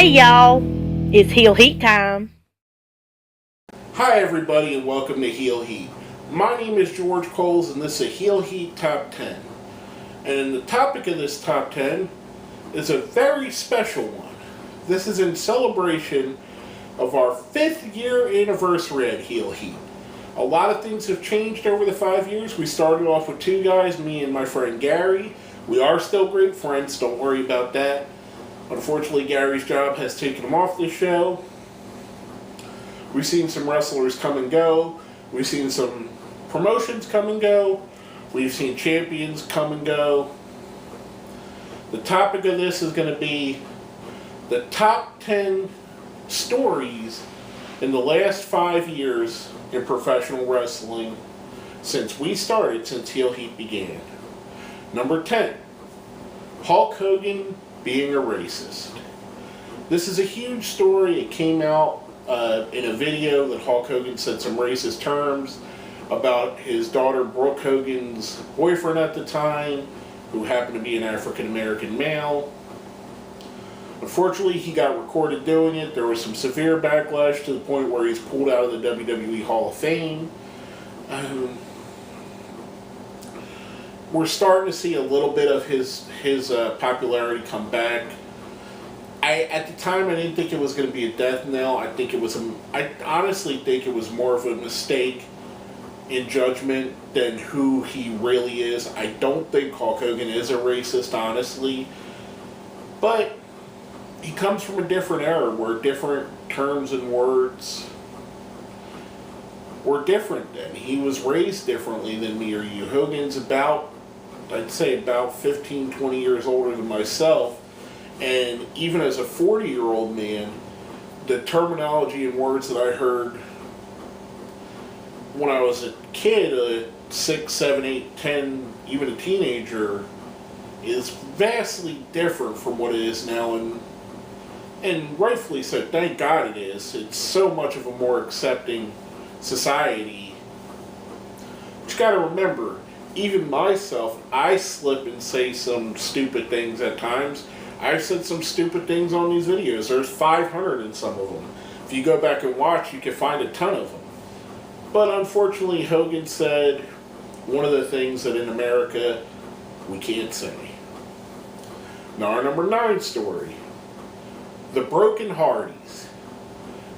Hey y'all, it's Heel Heat time. Hi everybody and welcome to Heel Heat. My name is George Coles and this is a Heel Heat Top 10. And the topic of this Top 10 is a very special one. This is in celebration of our 5th year anniversary at Heel Heat. A lot of things have changed over the 5 years. We started off with 2 guys, me and my friend Gary. We are still great friends, don't worry about that. Unfortunately, Gary's job has taken him off the show. We've seen some wrestlers come and go. We've seen some promotions come and go. We've seen champions come and go. The topic of this is going to be the top 10 stories in the last 5 years in professional wrestling since Heel Heat began. Number 10, Hulk Hogan being a racist. This is a huge story. It came out in a video that Hulk Hogan said some racist terms about his daughter Brooke Hogan's boyfriend at the time, who happened to be an African American male. Unfortunately, he got recorded doing it. There was some severe backlash to the point where he's pulled out of the WWE Hall of Fame. We're starting to see a little bit of his popularity come back. At the time, I didn't think it was going to be a death knell. I honestly think it was more of a mistake in judgment than who he really is. I don't think Hulk Hogan is a racist, honestly. But he comes from a different era where different terms and words were different then. He was raised differently than me or you. Hogan's I'd say about 15, 20 years older than myself. And even as a 40-year-old man, the terminology and words that I heard when I was a kid, 6, 7, 8, 10, even a teenager, is vastly different from what it is now. And rightfully so, thank God it is. It's so much of a more accepting society. But you gotta remember, even myself, I slip and say some stupid things at times. I've said some stupid things on these videos. There's 500 in some of them. If you go back and watch, you can find a ton of them. But unfortunately, Hogan said one of the things that in America we can't say. Now, our number 9 story, the Broken Hardys.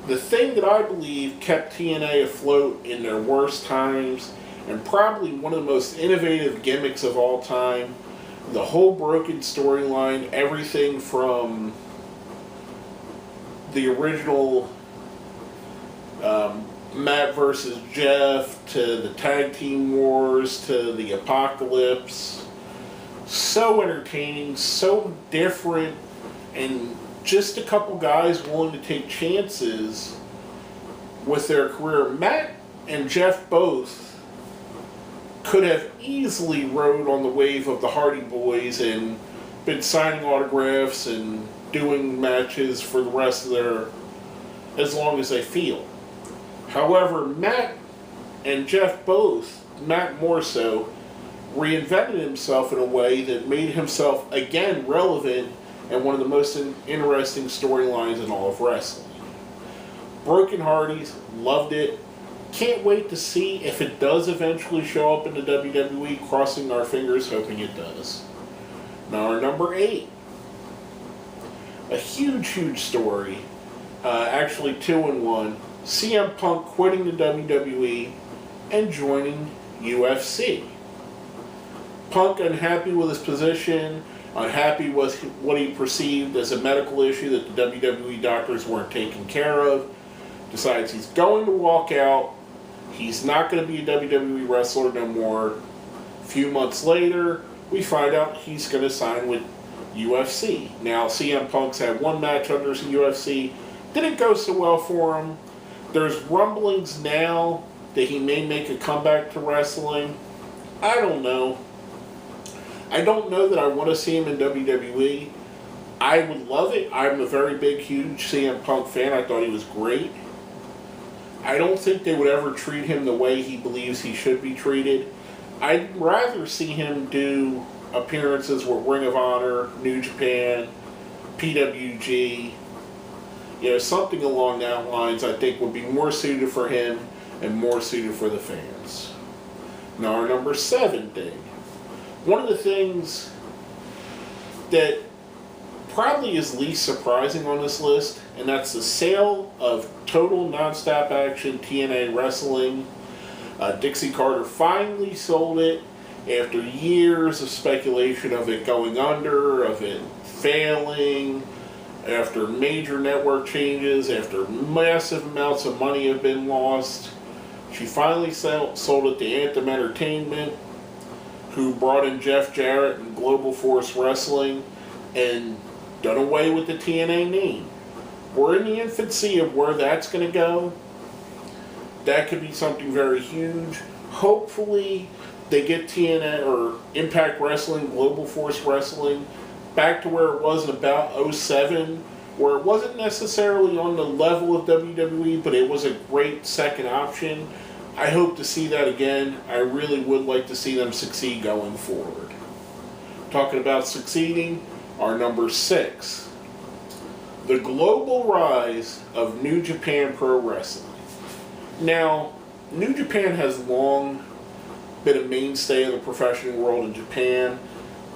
The thing that I believe kept TNA afloat in their worst times, and probably one of the most innovative gimmicks of all time, the whole broken storyline, everything from the original Matt versus Jeff to the tag team wars to the apocalypse. So entertaining, so different, and just a couple guys willing to take chances with their career. Matt and Jeff both could have easily rode on the wave of the Hardy Boys and been signing autographs and doing matches for the rest of as long as they feel. However, Matt and Jeff both, Matt more so, reinvented himself in a way that made himself again relevant and one of the most interesting storylines in all of wrestling. Broken Hardys, loved it. Can't wait to see if it does eventually show up in the WWE, crossing our fingers, hoping it does. Now, our number 8. A huge story. Actually, 2 in 1. CM Punk quitting the WWE and joining UFC. Punk unhappy with his position, unhappy with what he perceived as a medical issue that the WWE doctors weren't taking care of, decides he's going to walk out. He's not going to be a WWE wrestler no more. A few months later, we find out he's going to sign with UFC. Now, CM Punk's had 1 match under the UFC. Didn't go so well for him. There's rumblings now that he may make a comeback to wrestling. I don't know. I don't know that I want to see him in WWE. I would love it. I'm a very big, huge CM Punk fan. I thought he was great. I don't think they would ever treat him the way he believes he should be treated. I'd rather see him do appearances with Ring of Honor, New Japan, PWG, Something along that lines I think would be more suited for him and more suited for the fans. Now our number 7 thing. One of the things that probably is least surprising on this list, and that's the sale of Total Nonstop Action TNA Wrestling. Dixie Carter finally sold it after years of speculation of it going under, of it failing, after major network changes, after massive amounts of money have been lost. She finally sold it to Anthem Entertainment, who brought in Jeff Jarrett and Global Force Wrestling and done away with the TNA name. We're in the infancy of where that's going to go. That could be something very huge. Hopefully they get TNA or Impact Wrestling, Global Force Wrestling back to where it was in about 2007, where it wasn't necessarily on the level of WWE, but it was a great second option. I hope to see that again. I really would like to see them succeed going forward. Talking about succeeding, our number 6. The global rise of New Japan Pro Wrestling. Now, New Japan has long been a mainstay of the professional world in Japan.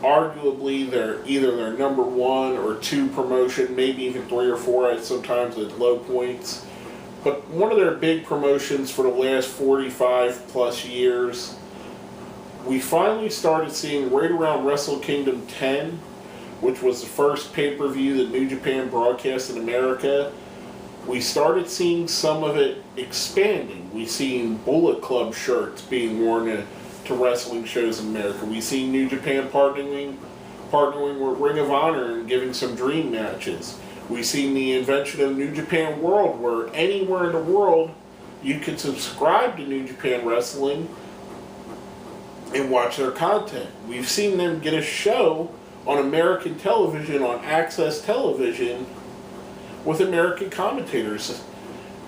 Arguably, they're either their number 1 or 2 promotion, maybe even 3 or 4 at sometimes at low points. But one of their big promotions for the last 45 plus years, we finally started seeing right around Wrestle Kingdom 10, which was the first pay-per-view that New Japan broadcast in America. We started seeing some of it expanding. We seen Bullet Club shirts being worn to wrestling shows in America. We seen New Japan partnering with Ring of Honor and giving some dream matches. We seen the invention of New Japan World, where anywhere in the world you could subscribe to New Japan Wrestling and watch their content. We've seen them get a show on American television, on Access Television, with American commentators,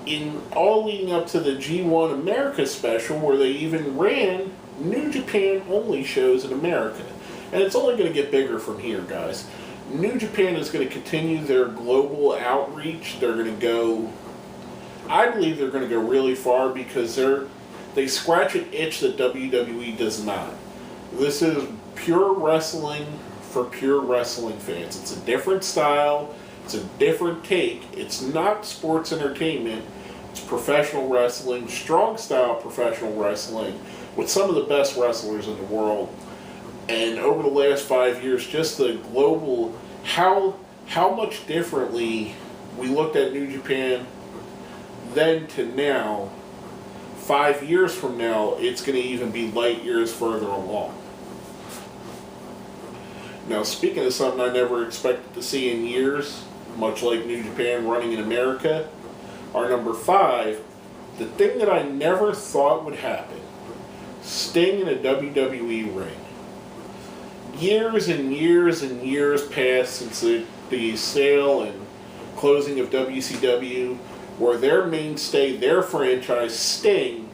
in all leading up to the G1 America special, where they even ran New Japan only shows in America. And it's only going to get bigger from here, guys. New Japan is going to continue their global outreach. They're going to go, I believe they're going to go really far, because they scratch an itch that WWE does not. This is pure wrestling for pure wrestling fans. It's a different style. It's a different take. It's not sports entertainment. It's professional wrestling, strong style professional wrestling, with some of the best wrestlers in the world. And over the last 5 years, just the global, how much differently we looked at New Japan then to now. 5 years from now, it's going to even be light years further along. Now, speaking of something I never expected to see in years, much like New Japan running in America, our number 5, the thing that I never thought would happen, Sting in a WWE ring. Years and years and years passed since the sale and closing of WCW, where their mainstay, their franchise, Sting,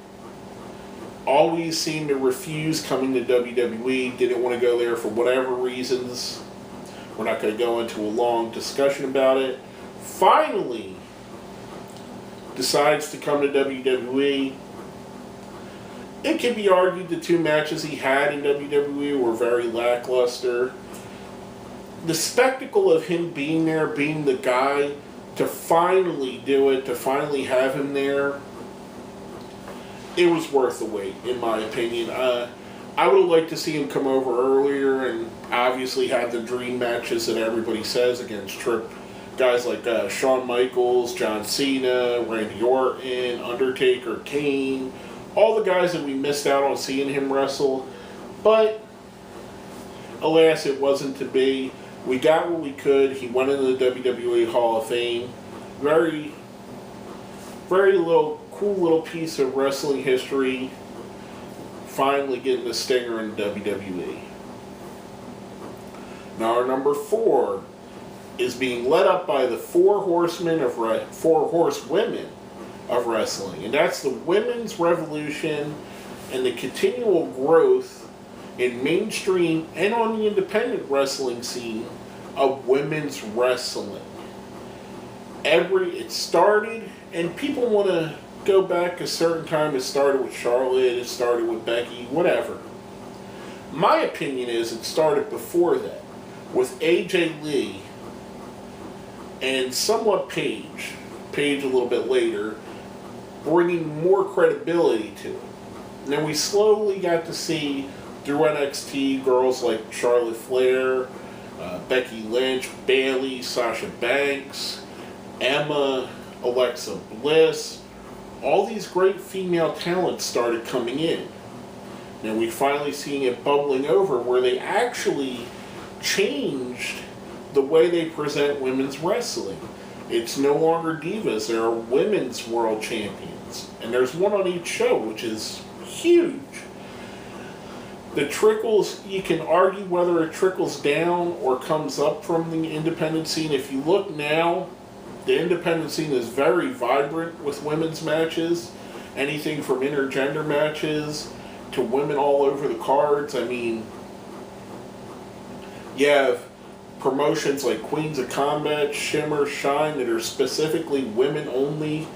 always seemed to refuse coming to WWE, didn't want to go there for whatever reasons. We're not going to go into a long discussion about it. Finally decides to come to WWE. It can be argued the 2 matches he had in WWE were very lackluster. The spectacle of him being there, being the guy to finally do it, to finally have him there, it was worth the wait, in my opinion. I would have liked to see him come over earlier and obviously have the dream matches that everybody says against guys like Shawn Michaels, John Cena, Randy Orton, Undertaker, Kane, all the guys that we missed out on seeing him wrestle. But alas, it wasn't to be. We got what we could. He went into the WWE Hall of Fame. Very, very cool little piece of wrestling history. Finally getting a stinger in WWE. Now our number 4 is being led up by the 4 horsewomen of wrestling, and that's the women's revolution and the continual growth in mainstream and on the independent wrestling scene of women's wrestling. it started, and people want to go back a certain time. It started with Charlotte, it started with Becky, whatever. My opinion is it started before that, with AJ Lee and somewhat Paige a little bit later, bringing more credibility to it. And then we slowly got to see through NXT girls like Charlotte Flair, Becky Lynch, Bayley, Sasha Banks, Emma, Alexa Bliss. All these great female talents started coming in. Now we finally seeing it bubbling over where they actually changed the way they present women's wrestling. It's no longer divas, there are women's world champions. And there's one on each show, which is huge. The trickles, you can argue whether it trickles down or comes up from the independent scene. If you look now, the independent scene is very vibrant with women's matches. Anything from intergender matches to women all over the cards. I mean, you have promotions like Queens of Combat, Shimmer, Shine that are specifically women-only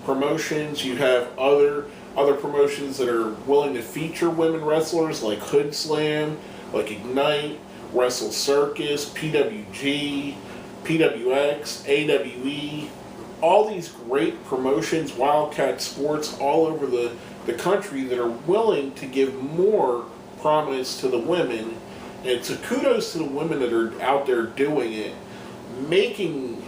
promotions. You have other promotions that are willing to feature women wrestlers like Hood Slam, like Ignite, Wrestle Circus, PWG, PWX, AWE. All these great promotions, Wildcat Sports, all over the country that are willing to give more prominence to the women. And it's a kudos to the women that are out there doing it, making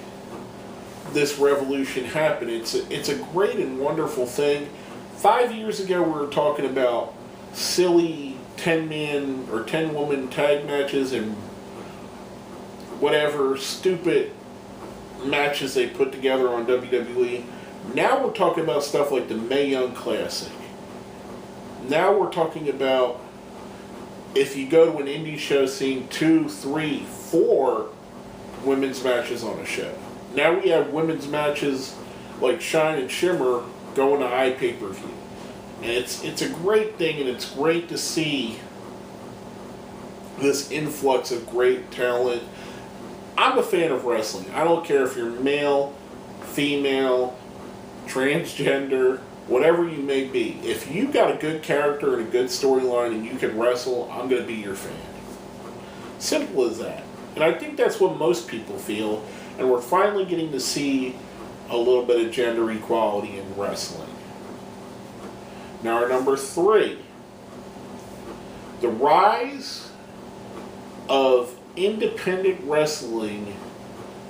this revolution happen. It's a great and wonderful thing. 5 years ago, we were talking about silly 10-man or 10-woman tag matches and whatever stupid matches they put together on WWE. Now we're talking about stuff like the Mae Young Classic. Now we're talking about, if you go to an indie show, seeing 2, 3, 4 women's matches on a show. Now we have women's matches like Shine and Shimmer going to iPay-per-view. And it's a great thing, and it's great to see this influx of great talent. I'm a fan of wrestling. I don't care if you're male, female, transgender, whatever you may be. If you got a good character and a good storyline and you can wrestle, I'm going to be your fan. Simple as that. And I think that's what most people feel. And we're finally getting to see a little bit of gender equality in wrestling. Now our number 3. The rise of independent wrestling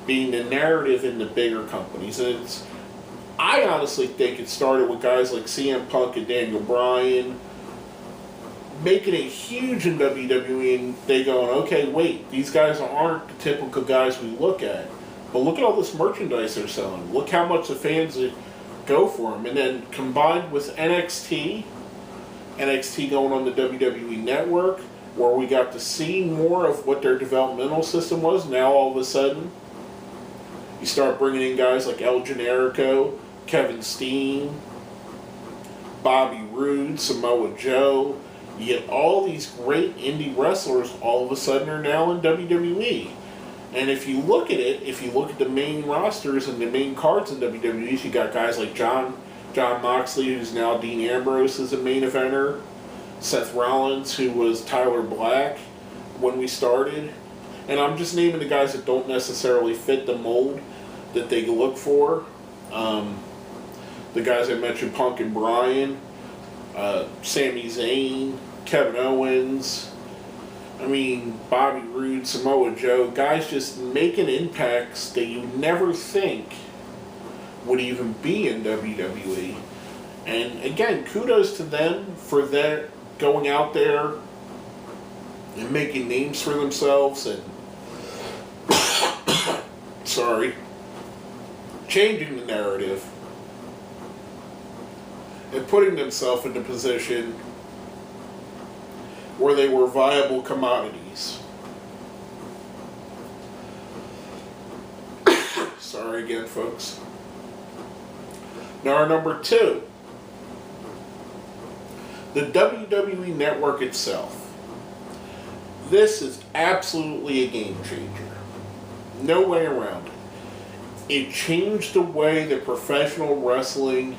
being the narrative in the bigger companies. And I honestly think it started with guys like CM Punk and Daniel Bryan making it huge in WWE, and they going, okay, wait, these guys aren't the typical guys we look at. But look at all this merchandise they're selling. Look how much the fans go for them. And then combined with NXT going on the WWE Network, where we got to see more of what their developmental system was. Now all of a sudden, you start bringing in guys like El Generico, Kevin Steen, Bobby Roode, Samoa Joe. You get all these great indie wrestlers all of a sudden are now in WWE. And if you look at it, if you look at the main rosters and the main cards in WWE, you got guys like John Moxley, who's now Dean Ambrose as a main eventer, Seth Rollins, who was Tyler Black when we started. And I'm just naming the guys that don't necessarily fit the mold that they look for. The guys I mentioned, Punk and Bryan, Sami Zayn, Kevin Owens, I mean, Bobby Roode, Samoa Joe, guys just making impacts that you never think would even be in WWE. And again, kudos to them for their going out there and making names for themselves and changing the narrative and putting themselves in a position where they were viable commodities. Sorry again, folks. Now our number 2. The WWE Network itself. This is absolutely a game changer. No way around it. It changed the way that professional wrestling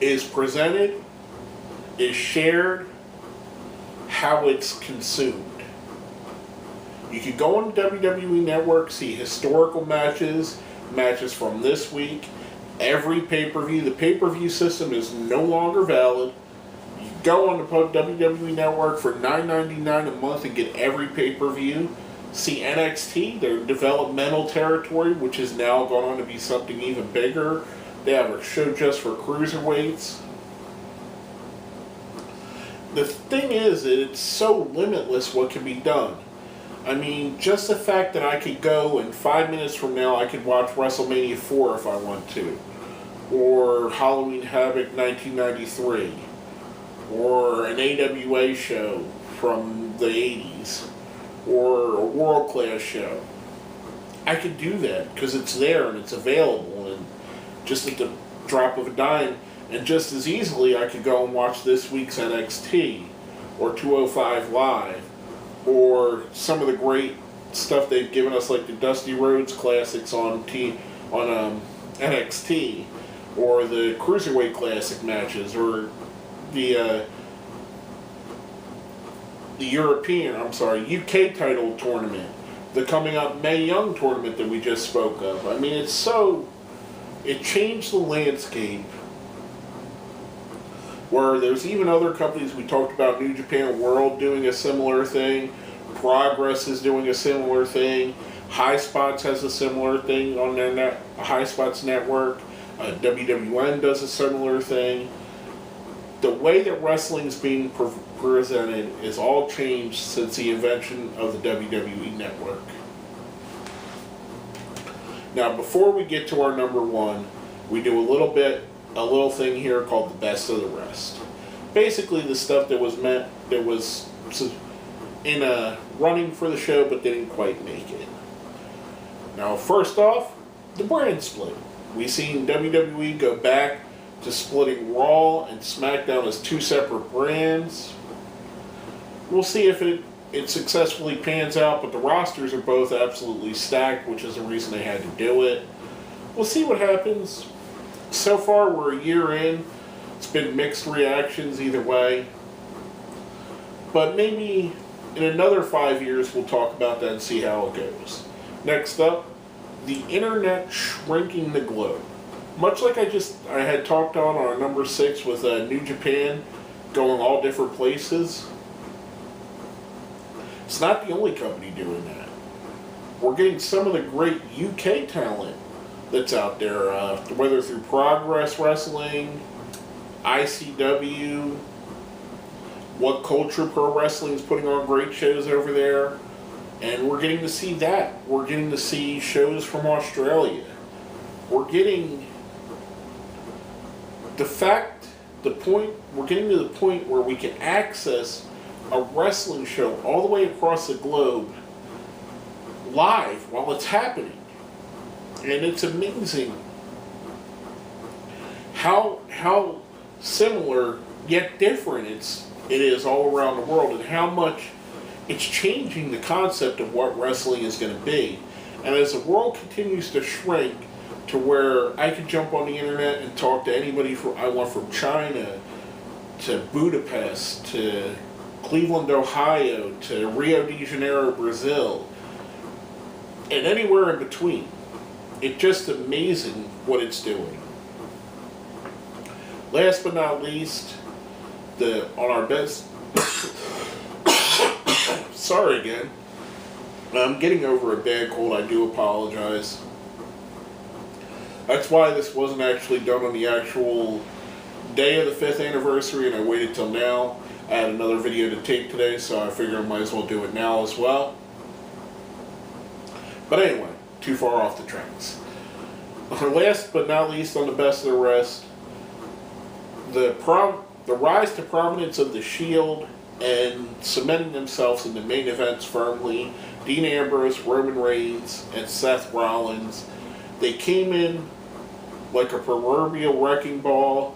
is presented, is shared, how it's consumed. You can go on the WWE Network, see historical matches, matches from this week, every pay-per-view. The pay-per-view system is no longer valid. You go on the WWE Network for $9.99 a month and get every pay-per-view. See NXT, their developmental territory, which has now gone on to be something even bigger. They have a show just for cruiserweights. The thing is that it's so limitless what can be done. I mean, just the fact that I could go and 5 minutes from now I could watch WrestleMania 4 if I want to. Or Halloween Havoc 1993. Or an AWA show from the 80s. Or a world-class show. I could do that because it's there and it's available and just at the drop of a dime. And just as easily I could go and watch this week's NXT or 205 Live or some of the great stuff they've given us like the Dusty Rhodes Classics on NXT or the Cruiserweight Classic matches or the UK title tournament, the coming up Mae Young tournament that we just spoke of. I mean, it changed the landscape where there's even other companies we talked about, New Japan World doing a similar thing, Progress is doing a similar thing, High Spots has a similar thing on their High Spots network, WWN does a similar thing. The way that wrestling's being presented is all changed since the invention of the WWE Network. Now, before we get to our number one, we do a little thing here called the best of the rest. Basically, the stuff that was in a running for the show but didn't quite make it. Now, first off, the brand split. We've seen WWE go back to splitting Raw and SmackDown as two separate brands. We'll see if it successfully pans out, but the rosters are both absolutely stacked, which is the reason they had to do it. We'll see what happens. So far, we're a year in. It's been mixed reactions either way. But maybe in another 5 years, we'll talk about that and see how it goes. Next up, the internet shrinking the globe. Much like I had talked on our number 6 with New Japan going all different places. It's not the only company doing that. We're getting some of the great UK talent that's out there, whether through Progress Wrestling, ICW, What Culture Pro Wrestling is putting on great shows over there. And we're getting to see that. We're getting to see shows from Australia. We're getting we're getting to the point where we can access a wrestling show all the way across the globe live while it's happening. And it's amazing how similar yet different it is all around the world and how much it's changing the concept of what wrestling is going to be. And as the world continues to shrink to where I can jump on the internet and talk to anybody I want from China to Budapest to Cleveland, Ohio to Rio de Janeiro, Brazil, and anywhere in between. It's just amazing what it's doing. Last but not least, on our best... Sorry again. I'm getting over a bad cold. I do apologize. That's why this wasn't actually done on the actual day of the 5th anniversary, and I waited till now. I had another video to tape today, so I figured I might as well do it now as well. But anyway, too far off the tracks. Last but not least, on the best of the rest, the rise to prominence of the Shield and cementing themselves in the main events firmly. Dean Ambrose, Roman Reigns, and Seth Rollins. They came in like a proverbial wrecking ball.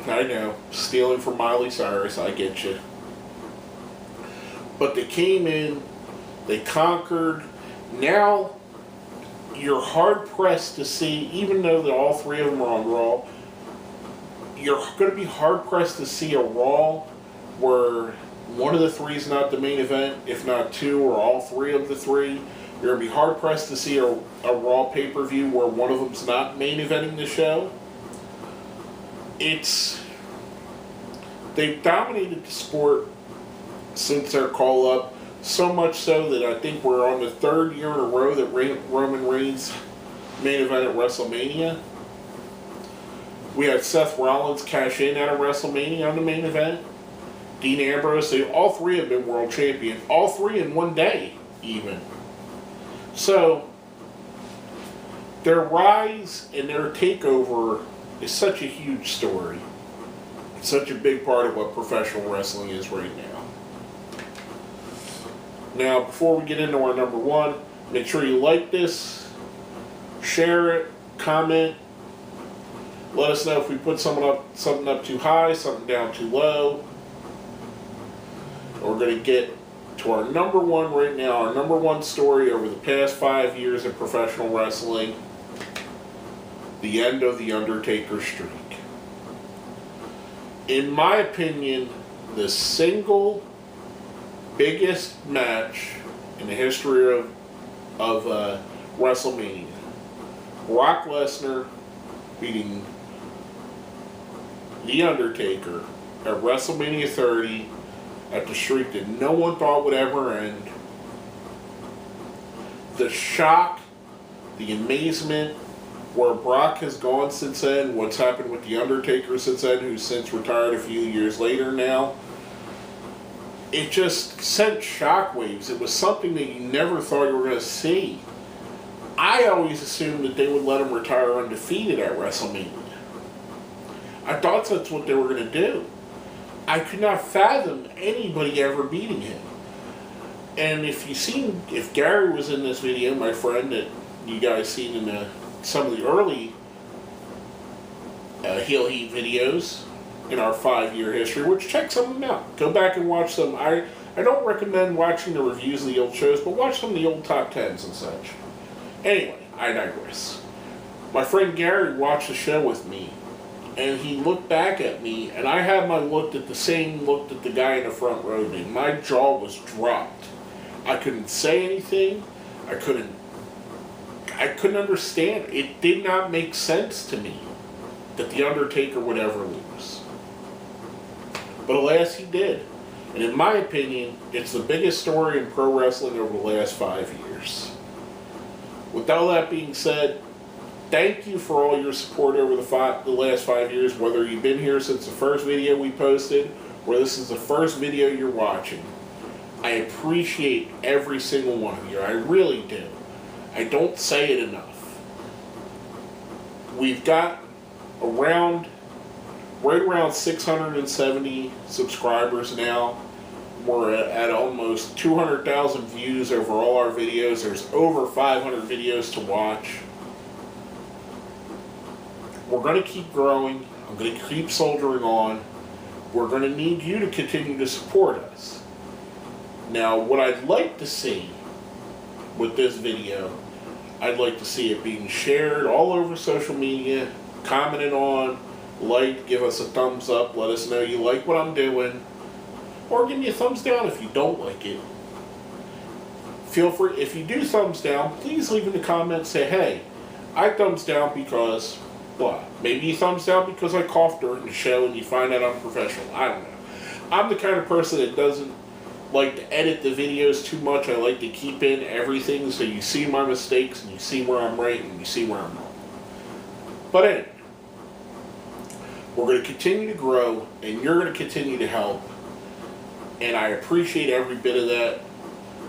I know, stealing from Miley Cyrus, I get you. But they came in, they conquered. Now you're hard pressed to see, even though that all three of them are on Raw, you're going to be hard pressed to see a Raw where one of the three is not the main event, if not two or all three of the three. You're going to be hard pressed to see a Raw pay-per-view where one of them's not main eventing the show. They've dominated the sport since their call up, so much so that I think we're on the third year in a row that Roman Reigns main event at WrestleMania. We had Seth Rollins cash in at a WrestleMania on the main event. Dean Ambrose, all three have been world champion. All three in one day, even. So, their rise and their takeover is such a huge story. It's such a big part of what professional wrestling is right now. Now, before we get into our number one, make sure you like this, share it, comment. Let us know if we put something up too high, something down too low. We're going to get to our number one right now, our number one story over the past 5 years of professional wrestling, the end of The Undertaker's streak. In my opinion, the single biggest match in the history of WrestleMania. Brock Lesnar beating The Undertaker at WrestleMania 30 at the streak that no one thought would ever end. The shock, the amazement, where Brock has gone since then, what's happened with The Undertaker since then, who's since retired a few years later now. It just sent shockwaves. It was something that you never thought you were going to see. I always assumed that they would let him retire undefeated at WrestleMania. I thought that's what they were going to do. I could not fathom anybody ever beating him. And if Gary was in this video, my friend that you guys seen in some of the early Heel Heat videos in our 5-year history, which check some of them out. Go back and watch them. I don't recommend watching the reviews of the old shows, but watch some of the old top 10s and such. Anyway, I digress. My friend Gary watched the show with me, and he looked back at me, and I had the same look that the guy in the front row did. My jaw was dropped. I couldn't say anything. I couldn't understand. It did not make sense to me that The Undertaker would ever lose. But alas, he did. And in my opinion, it's the biggest story in pro wrestling over the last 5 years. With all that being said, thank you for all your support over the last 5 years, whether you've been here since the first video we posted, or this is the first video you're watching. I appreciate every single one of you. I really do. I don't say it enough. We've got right around 670 subscribers now. We're at almost 200,000 views over all our videos. There's over 500 videos to watch. We're going to keep growing. I'm going to keep soldiering on. We're going to need you to continue to support us. Now, what I'd like to see with this video, I'd like to see it being shared all over social media, commented on, liked, give us a thumbs up, let us know you like what I'm doing, or give me a thumbs down if you don't like it. Feel free, if you do thumbs down, please leave in the comments, say, hey, I thumbs down because what? Maybe you thumbs down because I coughed during the show and you find that I'm professional. I don't know. I'm the kind of person that doesn't like to edit the videos too much. I like to keep in everything so you see my mistakes and you see where I'm right and you see where I'm wrong. But anyway, we're going to continue to grow and you're going to continue to help. And I appreciate every bit of that.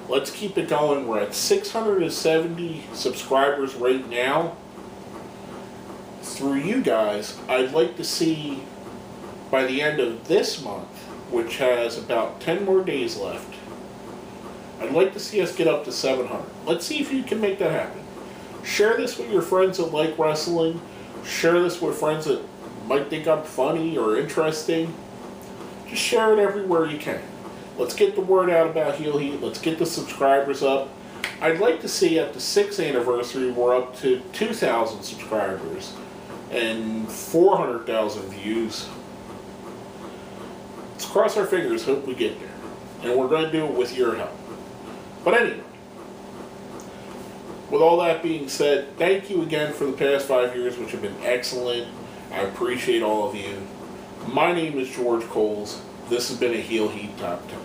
Let's keep it going. We're at 670 subscribers right now. Through you guys, I'd like to see by the end of this month, which has about 10 more days left, I'd like to see us get up to 700. Let's see if you can make that happen. Share this with your friends that like wrestling. Share this with friends that might think I'm funny or interesting. Just share it everywhere you can. Let's get the word out about Heel Heat. Let's get the subscribers up. I'd like to see at the 6th anniversary we're up to 2,000 subscribers and 400,000 views. Let's cross our fingers, hope we get there. And we're going to do it with your help. But anyway, with all that being said, thank you again for the past 5 years, which have been excellent. I appreciate all of you. My name is George Coles. This has been a Heel Heat Top 10.